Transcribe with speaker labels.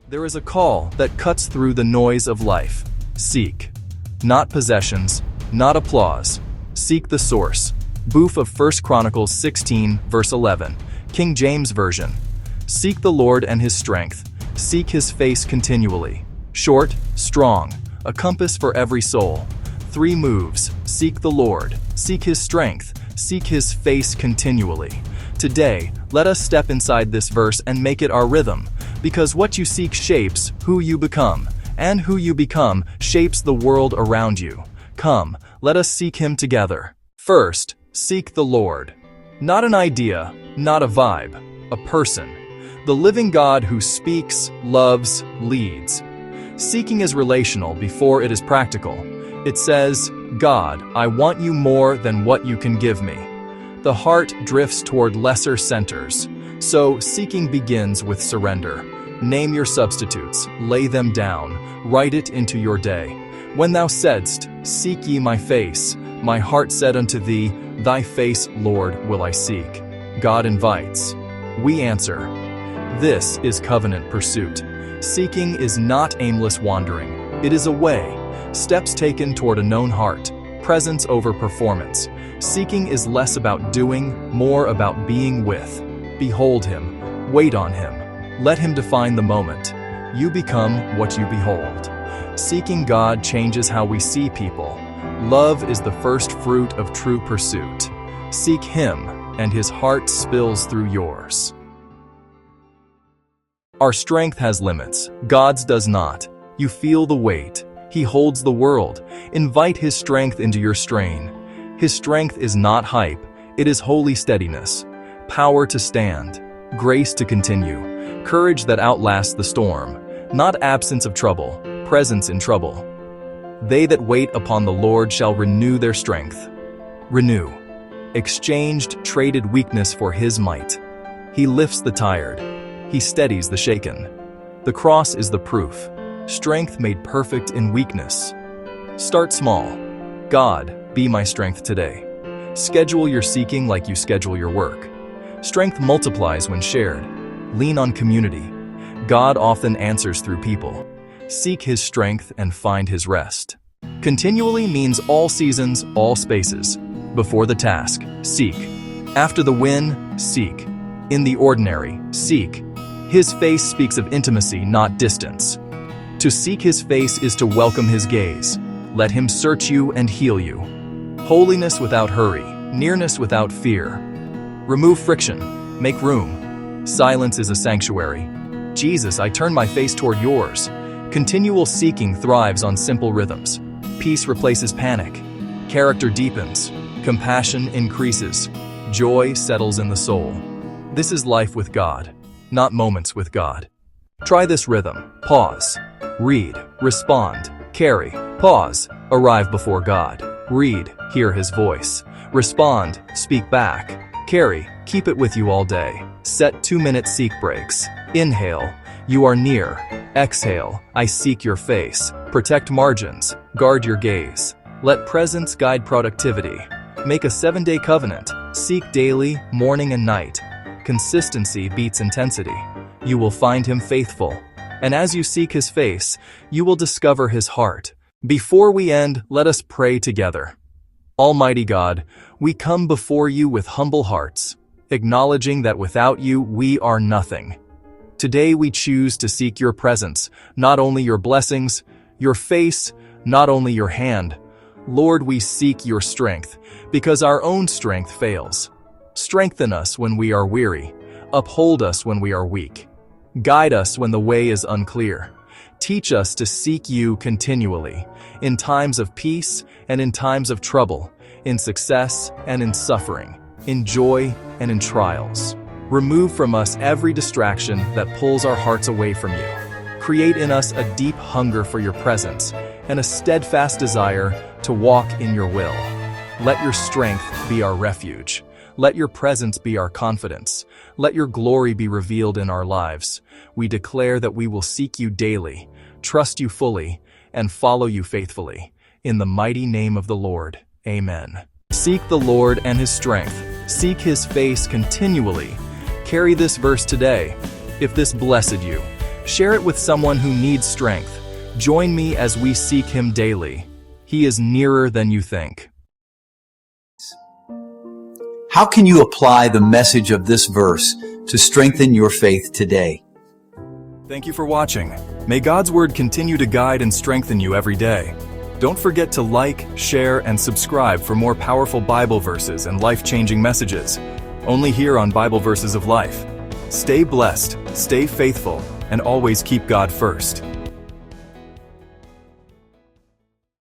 Speaker 1: There is a call that cuts through the noise of life. Seek. Not possessions, not applause. Seek the source. Boof of 1 Chronicles 16, verse 11, King James Version. Seek the Lord and his strength. Seek his face continually. Short, strong, a compass for every soul. 3 moves. Seek the Lord. Seek his strength. Seek his face continually. Today, let us step inside this verse and make it our rhythm, because what you seek shapes who you become, and who you become shapes the world around you. Come, let us seek him together. First, seek the Lord. Not an idea, not a vibe, a person. The living God who speaks, loves, leads. Seeking is relational before it is practical. It says, God, I want you more than what you can give me. The heart drifts toward lesser centers, so seeking begins with surrender. Name your substitutes, lay them down, write it into your day. When thou saidst, seek ye my face, my heart said unto thee, thy face, Lord, will I seek. God invites. We answer. This is covenant pursuit. Seeking is not aimless wandering. It is a way, steps taken toward a known heart, presence over performance. Seeking is less about doing, more about being with. Behold him, wait on him, let him define the moment. You become what you behold. Seeking God changes how we see people. Love is the first fruit of true pursuit. Seek him, and his heart spills through yours. Our strength has limits, God's does not. You feel the weight. He holds the world. Invite his strength into your strain. His strength is not hype, it is holy steadiness. Power to stand, grace to continue, courage that outlasts the storm. Not absence of trouble, presence in trouble. They that wait upon the Lord shall renew their strength. Renew. Exchanged, traded weakness for his might. He lifts the tired. He steadies the shaken. The cross is the proof. Strength made perfect in weakness. Start small. God, be my strength today. Schedule your seeking like you schedule your work. Strength multiplies when shared. Lean on community. God often answers through people. Seek his strength and find his rest. Continually means all seasons, all spaces. Before the task, seek. After the win, seek. In the ordinary, seek. His face speaks of intimacy, not distance. To seek his face is to welcome his gaze. Let him search you and heal you. Holiness without hurry, nearness without fear. Remove friction, make room. Silence is a sanctuary. Jesus, I turn my face toward yours. Continual seeking thrives on simple rhythms. Peace replaces panic. Character deepens. Compassion increases. Joy settles in the soul. This is life with God, not moments with God. Try this rhythm. Pause. Read. Respond. Carry. Pause. Arrive before God. Read. Hear his voice. Respond. Speak back. Carry. Keep it with you all day. Set 2-minute seek breaks. Inhale. You are near. Exhale. I seek your face. Protect margins. Guard your gaze. Let presence guide productivity. Make a 7-day covenant. Seek daily, morning and night. Consistency beats intensity. You will find him faithful. And as you seek his face, you will discover his heart. Before we end, let us pray together. Almighty God, we come before you with humble hearts, acknowledging that without you, we are nothing. Today we choose to seek your presence, not only your blessings, your face, not only your hand. Lord, we seek your strength, because our own strength fails. Strengthen us when we are weary. Uphold us when we are weak. Guide us when the way is unclear. Teach us to seek you continually, in times of peace and in times of trouble, in success and in suffering, in joy and in trials. Remove from us every distraction that pulls our hearts away from you. Create in us a deep hunger for your presence and a steadfast desire to walk in your will. Let your strength be our refuge. Let your presence be our confidence. Let your glory be revealed in our lives. We declare that we will seek you daily, trust you fully, and follow you faithfully. In the mighty name of the Lord, amen. Seek the Lord and his strength. Seek his face continually. Carry this verse today. If this blessed you, Share it with someone who needs strength. Join me as we seek Him daily. He is nearer than you think.
Speaker 2: How can you apply the message of this verse to strengthen your faith today?
Speaker 1: Thank you for watching. May God's Word continue to guide and strengthen you every day. Don't forget to like, share, and subscribe for more powerful Bible verses and life-changing messages. Only here on Bible Verses of Life. Stay blessed, stay faithful, and always keep God first.